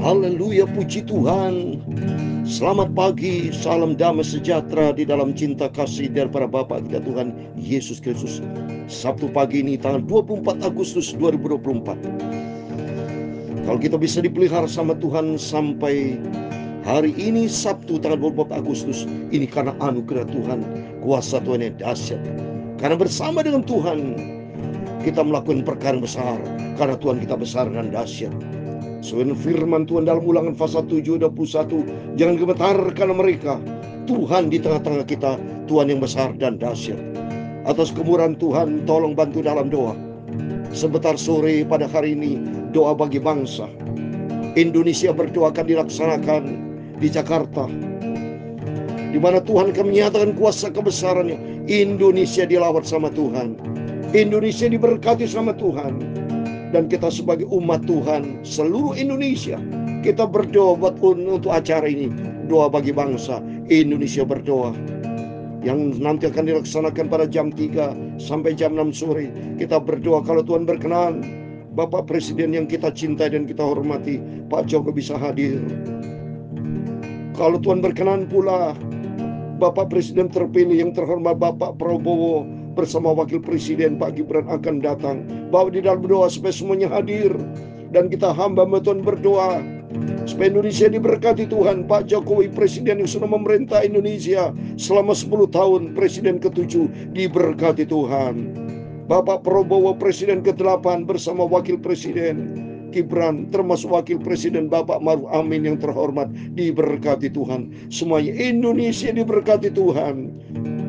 Haleluya, puji Tuhan. Selamat pagi, salam damai sejahtera di dalam cinta kasih daripada Bapa kita Tuhan Yesus Kristus. Sabtu pagi ini tanggal 24 Agustus 2024. Kalau kita bisa dipelihara sama Tuhan sampai hari ini Sabtu tanggal 24 Agustus, ini karena anugerah Tuhan, kuasa Tuhan yang dahsyat. Karena bersama dengan Tuhan kita melakukan perkara besar, karena Tuhan kita besar dan dahsyat. Sesuai firman Tuhan dalam Ulangan pasal 7:21, jangan gemetarkan mereka, Tuhan di tengah-tengah kita, Tuhan yang besar dan dahsyat. Atas kemurahan Tuhan, tolong bantu dalam doa. Sebentar sore pada hari ini, doa bagi bangsa Indonesia berdoa akan dilaksanakan di Jakarta, di mana Tuhan akan menyatakan kuasa kebesarannya. Indonesia dilawat sama Tuhan, Indonesia diberkati sama Tuhan. Dan kita sebagai umat Tuhan seluruh Indonesia, kita berdoa buat untuk acara ini. Doa bagi bangsa Indonesia berdoa, yang nanti akan dilaksanakan pada jam 3 sampai jam 6 sore. Kita berdoa kalau Tuhan berkenan, Bapak Presiden yang kita cintai dan kita hormati, Pak Jokowi bisa hadir. Kalau Tuhan berkenan pula, Bapak Presiden terpilih yang terhormat Bapak Prabowo bersama Wakil Presiden Pak Gibran akan datang. Bawa di dalam doa supaya semuanya hadir. Dan kita hamba Tuhan berdoa supaya Indonesia diberkati Tuhan. Pak Jokowi Presiden yang sudah memerintah Indonesia selama 10 tahun, Presiden ke-7, diberkati Tuhan. Bapak Prabowo Presiden ke-8 bersama Wakil Presiden Gibran, termasuk Wakil Presiden Bapak Maruf Amin yang terhormat, diberkati Tuhan. Semuanya Indonesia diberkati Tuhan,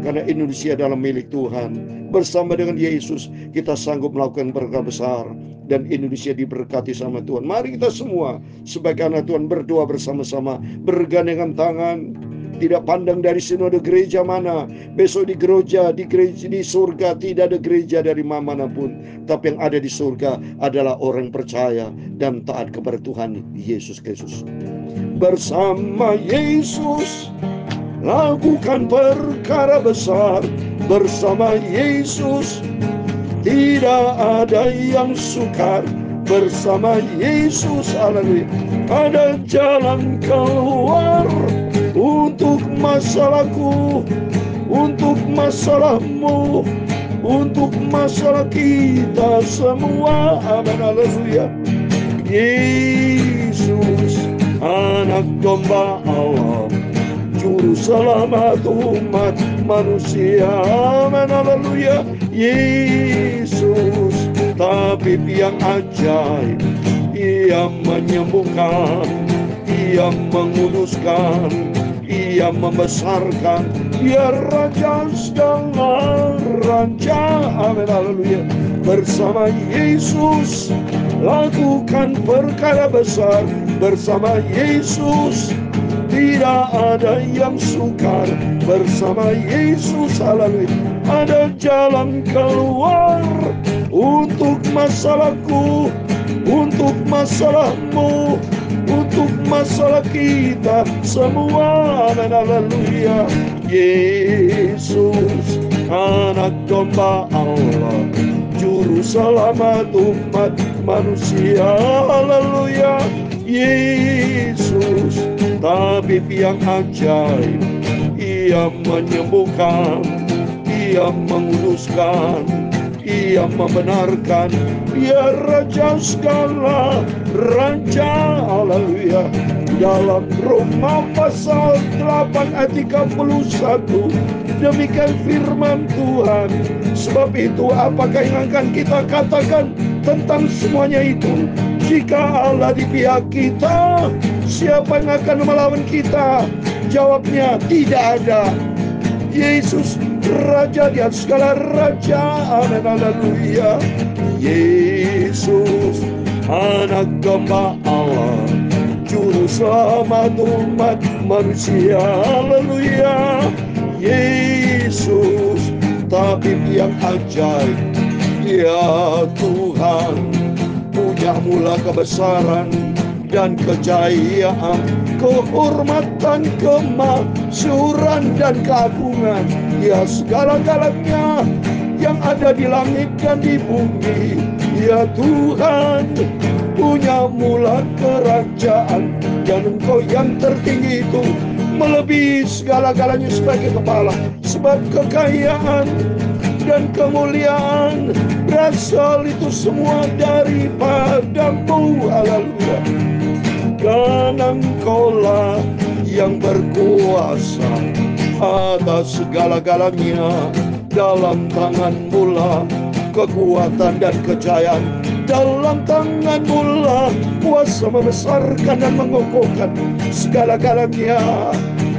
karena Indonesia adalah milik Tuhan. Bersama dengan Yesus kita sanggup melakukan berkat besar, dan Indonesia diberkati sama Tuhan. Mari kita semua sebagai anak Tuhan berdoa bersama-sama, bergandengan tangan. Tidak pandang dari sinode gereja mana, besok di gereja di surga tidak ada gereja dari manapun, tapi yang ada di surga adalah orang percaya dan taat kepada Tuhan Yesus Kristus. Bersama Yesus lakukan perkara besar, bersama Yesus tidak ada yang sukar. Bersama Yesus, haleluya, ada jalan keluar untuk masalahku, untuk masalahmu, untuk masalah kita semua. Amin, haleluya. Yesus, anak domba Allah, juru selamat umat manusia. Amin, haleluya. Yesus, tabib yang ajaib, Ia menyembuhkan, Ia menguduskan, Ia membesarkan, Dia Raja segala raja. Amin, haleluya. Bersama Yesus lakukan perkara besar, bersama Yesus tidak ada yang sukar. Bersama Yesus, haleluya, ada jalan keluar untuk masalahku, untuk masalahmu, untuk masalah kita semua. Amin, haleluya. Yesus, anak domba Allah, juru selamat umat manusia. Haleluya. Yesus, tabib yang ajaib, Ia menyembuhkan, Ia menguduskan, Ia membenarkan, Dia Raja segala raja. Haleluya. Dalam Roma pasal 8 ayat 31, demikian firman Tuhan. Sebab itu apakah yang akan kita katakan tentang semuanya itu? Jika Allah di pihak kita, siapa yang akan melawan kita? Jawabnya tidak ada. Yesus Raja di atas segala raja. Amin, haleluya. Yesus, anak domba Allah, juru selamat umat manusia. Haleluya. Yesus, tabib yang ajaib, ya Tuhan, punya mula kebesaran dan kejayaan, kehormatan, kemasyhuran dan keagungan. Ya segala-galanya yang ada di langit dan di bumi. Ya Tuhan, punya mula kerajaan, dan Engkau yang tertinggi itu melebihi segala-galanya sebagai kepala. Sebab kekayaan dan kemuliaan berasal itu semua daripadamu. Haleluya. Karena Engkaulah yang berkuasa atas segala-galanya. Dalam tangan-Mu lah kekuatan dan kejayaan. Dalam tangan-Mu lah kuasa membesarkan dan mengokohkan segala-galanya.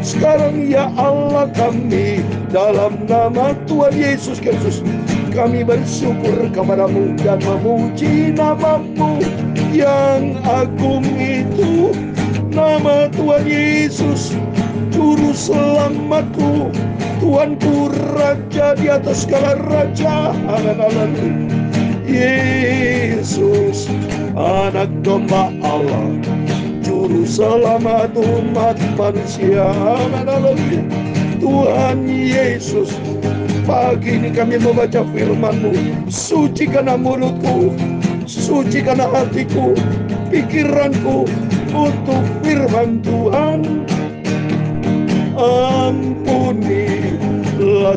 Sekarang ya Allah kami, dalam nama Tuhan Yesus Kristus, kami bersyukur kepada-Mu dan memuji nama-Mu yang agung itu. Nama Tuhan Yesus, Juru Selamatku, Tuanku, Raja di atas segala raja. Haleluya. Yesus, Anak Domba Allah, Juru Selamat umat manusia. Haleluya. Tuhan Yesus, pagi ini kami membaca firman-Mu. Sucikanlah mulutku, sucikanlah hatiku, pikiranku untuk firman Tuhan. Ampunilah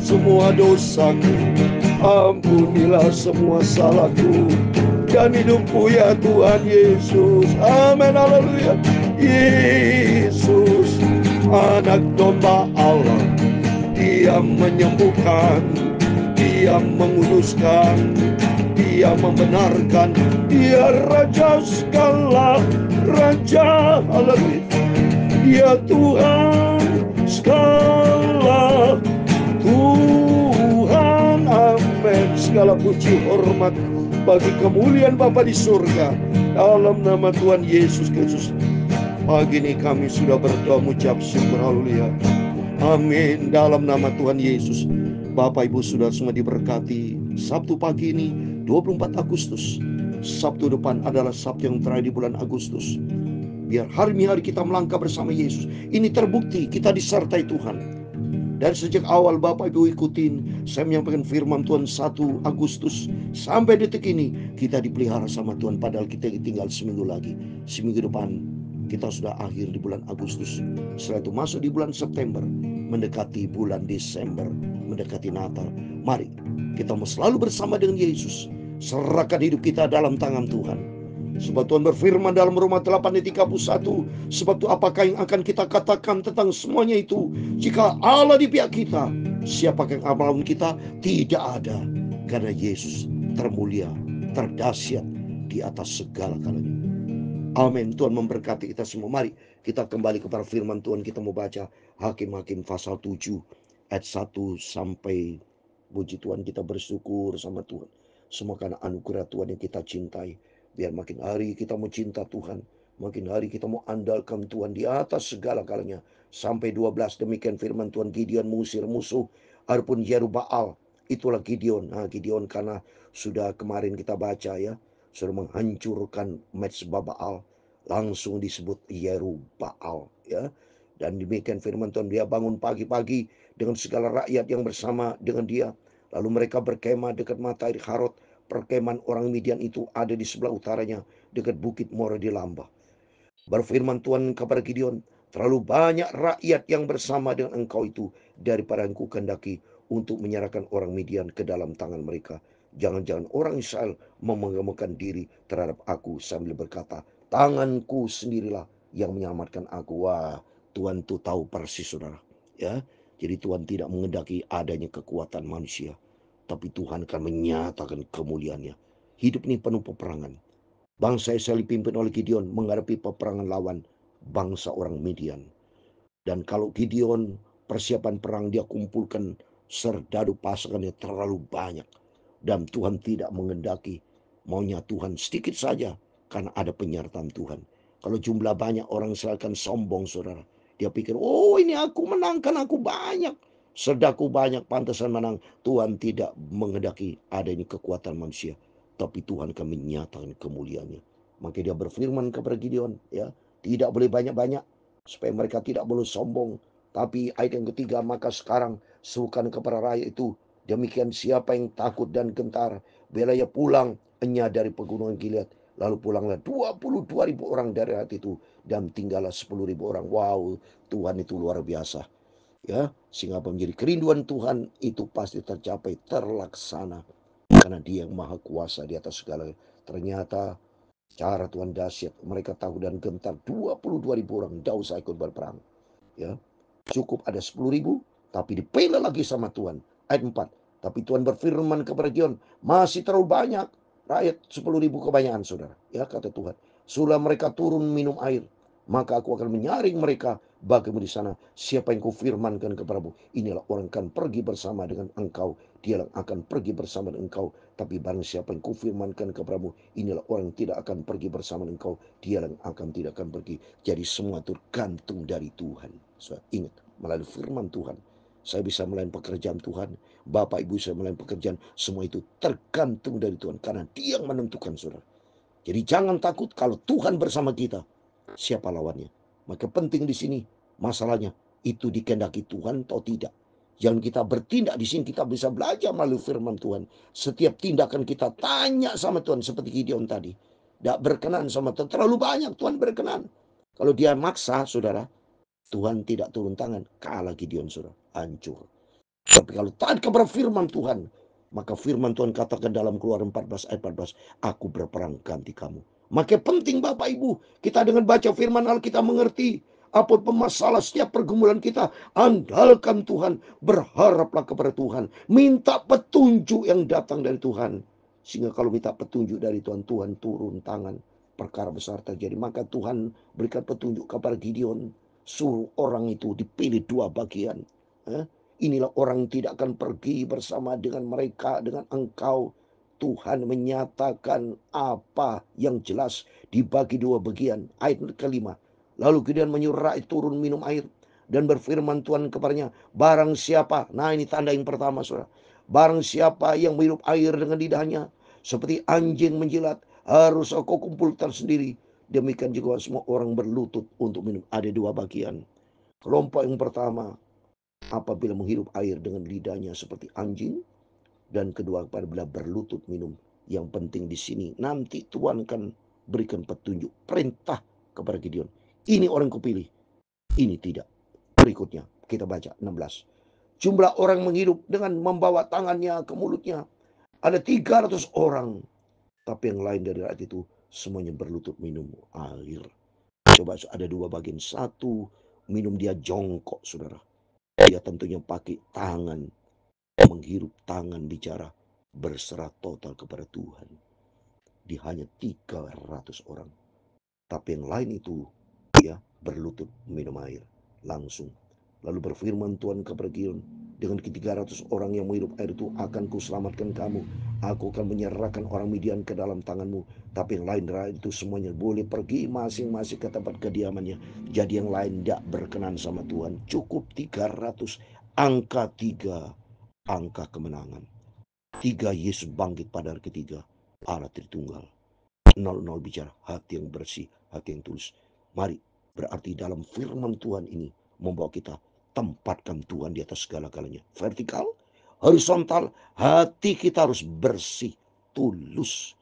semua dosaku, ampunilah semua salahku dan hidupku ya Tuhan Yesus. Amin. Haleluya. Yesus, Anak Domba Allah, Dia menyembuhkan, Dia menguduskan, Dia membenarkan, Dia Raja segala raja. Haleluya. Dia Tuhan segala Tuhan. Amin. Segala puji hormat bagi kemuliaan Bapa di surga, dalam nama Tuhan Yesus Kristus. Pagi ini kami sudah berdoa mengucap syukur. Haleluya. Amin. Dalam nama Tuhan Yesus, Bapak Ibu Saudara semua diberkati. Sabtu pagi ini 24 Agustus, Sabtu depan adalah Sabtu yang terakhir di bulan Agustus. Biar hari-hari kita melangkah bersama Yesus. Ini terbukti kita disertai Tuhan. Dari sejak awal Bapak Ibu ikutin saya menyampaikan firman Tuhan 1 Agustus sampai detik ini kita dipelihara sama Tuhan. Padahal kita tinggal seminggu lagi. Seminggu depan kita sudah akhir di bulan Agustus. Setelah itu masuk di bulan September, mendekati bulan Desember, mendekati Natal. Mari kita mau selalu bersama dengan Yesus. Serahkan hidup kita dalam tangan Tuhan. Sebab Tuhan berfirman dalam Roma 8:31, sebab itu apakah yang akan kita katakan tentang semuanya itu? Jika Allah di pihak kita, siapakah yang akan melawan kita? Tidak ada. Karena Yesus termulia, terdahsyat di atas segala-galanya. Amin. Tuhan memberkati kita semua. Mari kita kembali kepada firman Tuhan. Kita mau baca Hakim-Hakim pasal 7 ayat 1 sampai. Puji Tuhan, kita bersyukur sama Tuhan. Semua karena anugerah Tuhan yang kita cintai. Biar makin hari kita mau cinta Tuhan, makin hari kita mau andalkan Tuhan di atas segala-galanya. Sampai 12 demikian firman Tuhan, Gideon mengusir musuh. Adapun Yerubbaal, itulah Gideon. Nah, Gideon karena sudah kemarin kita baca ya, sudah menghancurkan mezbah Baal, langsung disebut Yerubbaal ya. Dan demikian firman Tuhan, dia bangun pagi-pagi dengan segala rakyat yang bersama dengan dia. Lalu mereka berkemah dekat matahari Harod. Perkemahan orang Midian itu ada di sebelah utaranya, dekat bukit More di Lambah. Berfirman Tuhan kepada Gideon, terlalu banyak rakyat yang bersama dengan engkau itu daripada engkau kehendaki untuk menyerahkan orang Midian ke dalam tangan mereka. Jangan-jangan orang Israel memenggamakan diri terhadap aku sambil berkata, tanganku sendirilah yang menyelamatkan aku. Wah, Tuhan tuh tahu persis saudara. Ya, jadi Tuhan tidak mengendaki adanya kekuatan manusia, tapi Tuhan akan menyatakan kemuliaannya. Hidup ini penuh peperangan. Bangsa Israel dipimpin oleh Gideon menghadapi peperangan lawan bangsa orang Midian. Dan kalau Gideon persiapan perang, dia kumpulkan serdadu pasukannya terlalu banyak. Dan Tuhan tidak mengendaki, maunya Tuhan sedikit saja karena ada penyertaan Tuhan. Kalau jumlah banyak, orang Israel akan sombong saudara. Dia pikir, oh ini aku menangkan, aku banyak. Serdaku banyak, pantasan menang. Tuhan tidak mengendaki adanya kekuatan manusia, tapi Tuhan akan menyatakan kemuliaannya. Maka dia berfirman kepada Gideon, ya, tidak boleh banyak-banyak supaya mereka tidak boleh sombong. Tapi ayat yang ketiga, maka sekarang serukan kepada rakyat itu, demikian siapa yang takut dan gentar, biarlah ia pulang enya dari pegunungan Gilead, Lalu pulanglah 22.000 orang dari hati itu dan tinggallah 10.000 orang. Wow, Tuhan itu luar biasa. Ya, sehingga menjadi kerinduan Tuhan itu pasti tercapai, terlaksana. Karena Dia yang maha kuasa di atas segala. Ternyata cara Tuhan dahsyat. Mereka tahu dan gentar 22.000 orang. Tidak usah ikut berperang. Ya, cukup ada 10.000, tapi dipilih lagi sama Tuhan. Ayat 4. Tapi Tuhan berfirman kepada Gideon, masih terlalu banyak. Rakyat 10.000 kebanyakan, saudara. Ya, kata Tuhan. Sudah mereka turun minum air, maka aku akan menyaring mereka bagimu di sana. Siapa yang kufirmankan kepadamu, inilah orang akan pergi bersama dengan engkau. Dia akan pergi bersama dengan engkau. Tapi barang siapa yang kufirmankan kepadamu, inilah orang yang tidak akan pergi bersama dengan engkau. Dia akan tidak akan pergi. Jadi semua tergantung dari Tuhan. So, ingat, melalui firman Tuhan, saya bisa melayani pekerjaan Tuhan. Bapak Ibu saya melayani pekerjaan. Semua itu tergantung dari Tuhan. Karena Dia yang menentukan, saudara. Jadi jangan takut kalau Tuhan bersama kita. Siapa lawannya? Maka penting di sini masalahnya itu dikehendaki Tuhan atau tidak. Yang kita bertindak di sini kita bisa belajar melalui firman Tuhan. Setiap tindakan kita tanya sama Tuhan seperti Gideon tadi. Tidak berkenan sama Tuhan. Terlalu banyak Tuhan berkenan. Kalau dia maksa, saudara, Tuhan tidak turun tangan. Kalah Gideon, saudara. Hancur. Tapi kalau taat kepada firman Tuhan, maka firman Tuhan katakan dalam Keluaran 14 ayat 14, aku berperang ganti kamu. Maka penting Bapak Ibu, kita dengan baca firman Allah kita mengerti apa masalah setiap pergumulan kita. Andalkan Tuhan, berharaplah kepada Tuhan, minta petunjuk yang datang dari Tuhan. Sehingga kalau minta petunjuk dari Tuhan, Tuhan turun tangan, perkara besar terjadi. Maka Tuhan berikan petunjuk kepada Gideon, suruh orang itu dipilih dua bagian. Inilah orang yang tidak akan pergi bersama dengan mereka, dengan engkau. Tuhan menyatakan apa yang jelas dibagi dua bagian. Ayat kelima. Lalu kemudian menyuruh rakyat turun minum air. Dan berfirman Tuhan kepadanya, barang siapa, nah ini tanda yang pertama saudara. Barang siapa yang menghirup air dengan lidahnya, seperti anjing menjilat, harus kau kumpulkan sendiri. Demikian juga semua orang berlutut untuk minum. Ada dua bagian. Kelompok yang pertama, apabila menghirup air dengan lidahnya seperti anjing, dan kedua apabila berlutut minum. Yang penting di sini nanti Tuhan akan berikan petunjuk, perintah kepada Gideon. Ini orang kupilih, ini tidak. Berikutnya kita baca 16. Jumlah orang menghirup dengan membawa tangannya ke mulutnya ada 300 orang. Tapi yang lain dari rakyat itu semuanya berlutut minum air. Coba ada dua bagian. Satu, minum dia jongkok, saudara. Dia tentunya pakai tangan, menghirup tangan bicara, berserah total kepada Tuhan. Di hanya 300 orang. Tapi yang lain itu ya berlutut minum air langsung. Lalu berfirman Tuhan kepada Gideon, dengan ke-300 orang yang menghirup air itu akan kuselamatkan kamu. Aku akan menyerahkan orang Midian ke dalam tanganmu. Tapi yang lain itu semuanya boleh pergi masing-masing ke tempat kediamannya. Jadi yang lain tidak berkenan sama Tuhan. Cukup 300. Angka 3, angka kemenangan. 3, Yesus bangkit pada hari ketiga. Allah Tritunggal. 00 bicara hati yang bersih, hati yang tulus. Mari, berarti dalam firman Tuhan ini membawa kita tempatkan Tuhan di atas segala-galanya. Vertikal, horizontal, hati kita harus bersih, tulus.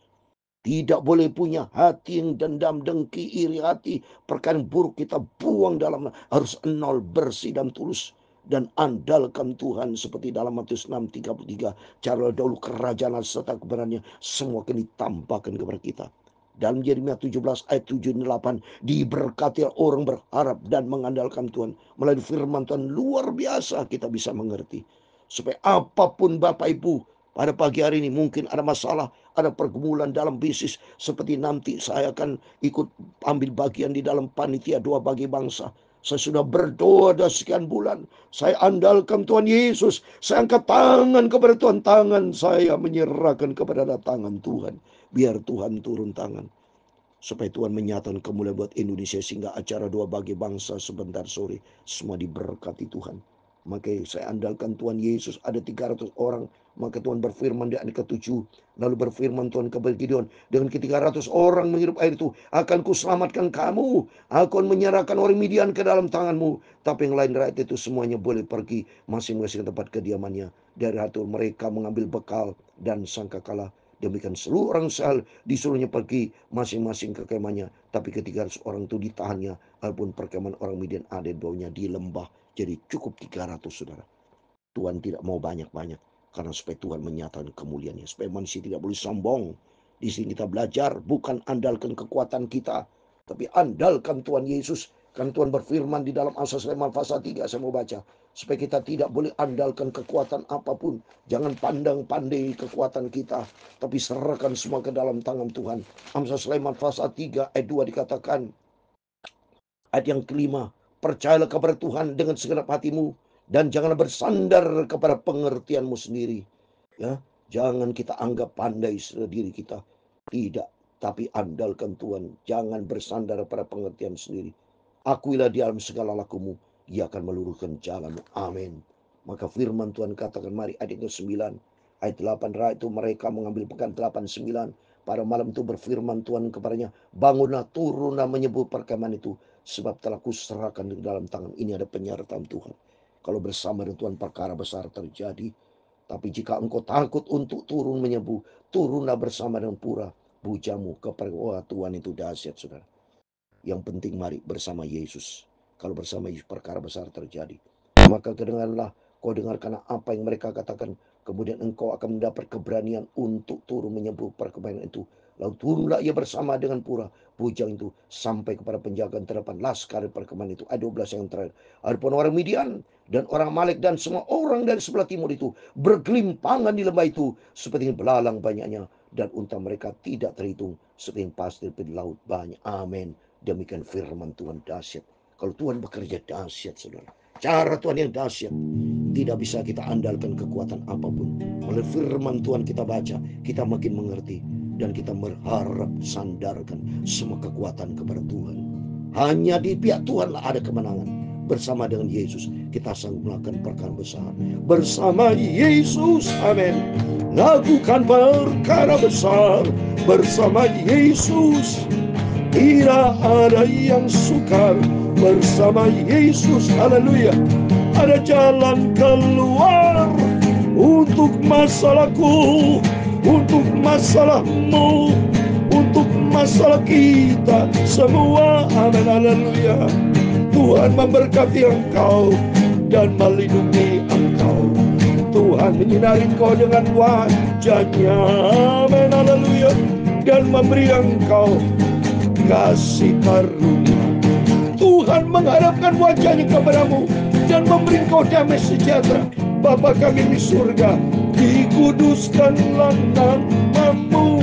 Tidak boleh punya hati yang dendam, dengki, iri hati. Perkara buruk kita buang dalam. Harus 0, bersih dan tulus. Dan andalkan Tuhan seperti dalam Matius 6:33. Carilah dahulu kerajaan serta kebenarannya. Semua akan ditambahkan kepada kita. Dalam Yeremia 17 ayat 7 dan 8. Diberkati orang berharap dan mengandalkan Tuhan. Melalui firman Tuhan luar biasa kita bisa mengerti. Supaya apapun Bapak Ibu pada pagi hari ini mungkin ada masalah, ada pergumulan dalam bisnis. Seperti nanti saya akan ikut ambil bagian di dalam panitia doa bagi bangsa. Saya sudah berdoa dah sekian bulan. Saya andalkan Tuhan Yesus. Saya angkat tangan kepada Tuhan. Tangan saya menyerahkan kepada tangan Tuhan. Biar Tuhan turun tangan. Supaya Tuhan menyatakan kemuliaan buat Indonesia. Sehingga acara doa bagi bangsa sebentar sore semua diberkati Tuhan. Maka saya andalkan Tuhan Yesus. Ada 300 orang. Maka Tuhan berfirman di ayat ke-7. Lalu berfirman Tuhan kepada Gideon, dengan ke-300 orang menghirup air itu, akan kuselamatkan kamu. Aku akan menyerahkan orang Midian ke dalam tanganmu. Tapi yang lain rakyat itu semuanya boleh pergi masing-masing ke tempat kediamannya. Dari hati mereka mengambil bekal dan sangkakala. Demikian seluruh orang Israel disuruhnya pergi masing-masing ke kemahnya. Tapi ketika orang itu ditahannya, walaupun perkemahan orang Midian ada di bawahnya di lembah. Jadi cukup 300, saudara. Tuhan tidak mau banyak-banyak. Karena supaya Tuhan menyatakan kemuliaannya. Supaya manusia tidak boleh sombong. Di sini kita belajar bukan andalkan kekuatan kita, tapi andalkan Tuhan Yesus. Kan Tuhan berfirman di dalam Amsal 5 pasal 3, saya mau baca. Supaya kita tidak boleh andalkan kekuatan apapun. Jangan pandang pandai kekuatan kita, tapi serahkan semua ke dalam tangan Tuhan. Amsal 5 pasal 3 ayat 2 dikatakan, ayat yang kelima, percayalah kepada Tuhan dengan segenap hatimu, dan janganlah bersandar kepada pengertianmu sendiri. Ya, jangan kita anggap pandai diri kita. Tidak, tapi andalkan Tuhan. Jangan bersandar pada pengertian sendiri. Akuilah di dalam segala lakumu, Ia akan meluruskan jalanmu. Amin. Maka firman Tuhan katakan, mari ayat ke-9, ayat 8, itu mereka mengambil pekan 8, 9. Pada malam itu berfirman Tuhan kepadanya, bangunlah, turunlah menyebut perkemahan itu, sebab telah kuserahkan di dalam tangan. Ini ada penyertaan Tuhan. Kalau bersama dengan Tuhan perkara besar terjadi. Tapi jika engkau takut untuk turun menyebu, turunlah bersama dengan pura bujamu kepada Tuhan itu dahsyat, saudara. Yang penting mari bersama Yesus. Kalau bersama Yesus perkara besar terjadi. Maka kedengarlah, kau dengarkan apa yang mereka katakan. Kemudian engkau akan mendapat keberanian untuk turun menyebu perkemahan itu. Lalu turunlah ia bersama dengan pura bujang itu sampai kepada penjagaan terdepan laskar perkemahan itu. Ayat 12 yang terakhir. Adapun orang Midian dan orang Amalek dan semua orang dari sebelah timur itu bergelimpangan di lembah itu seperti belalang banyaknya, dan unta mereka tidak terhitung seperti pasir di laut banyak. Amin. Demikian firman Tuhan dahsyat. Kalau Tuhan bekerja dahsyat, saudara. Cara Tuhan yang dahsyat. Tidak bisa kita andalkan kekuatan apapun. Oleh firman Tuhan kita baca, kita makin mengerti. Dan kita berharap sandarkan semua kekuatan kepada Tuhan. Hanya di pihak Tuhanlah ada kemenangan. Bersama dengan Yesus kita sanggup melakukan perkara besar. Bersama Yesus, amin. Lakukan perkara besar bersama Yesus. Tidak ada yang sukar bersama Yesus. Haleluya. Ada jalan keluar untuk masalahku, untuk masalahmu, untuk masalah kita semua. Amin. Haleluya. Tuhan memberkati engkau dan melindungi engkau. Tuhan menyinari engkau dengan wajahnya. Amin. Haleluya. Dan memberi engkau kasih karunia. Tuhan menghadapkan wajahnya kepadamu dan memberi engkau damai sejahtera. Bapa kami di surga, dikuduskanlah namamu.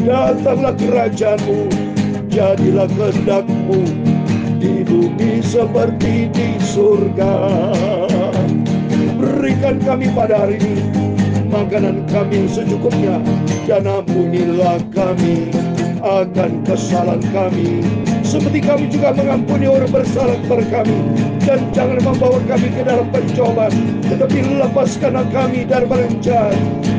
Datanglah kerajaanmu, jadilah kehendakmu di bumi seperti di surga. Berikan kami pada hari ini makanan kami yang secukupnya, dan ampunilah kami akan kesalahan kami, seperti kami juga mengampuni orang bersalah kepada kami. Dan jangan membawa kami ke dalam pencobaan, tetapi lepaskanlah kami dari barang jahat.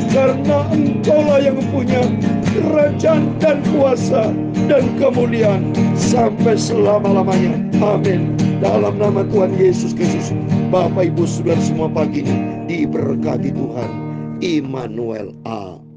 Karena Engkaulah yang mempunyai kerajaan dan kuasa dan kemuliaan sampai selama-lamanya. Amin. Dalam nama Tuhan Yesus Kristus. Bapak Ibu Saudara semua pagi ini diberkati Tuhan. Immanuel. Amin.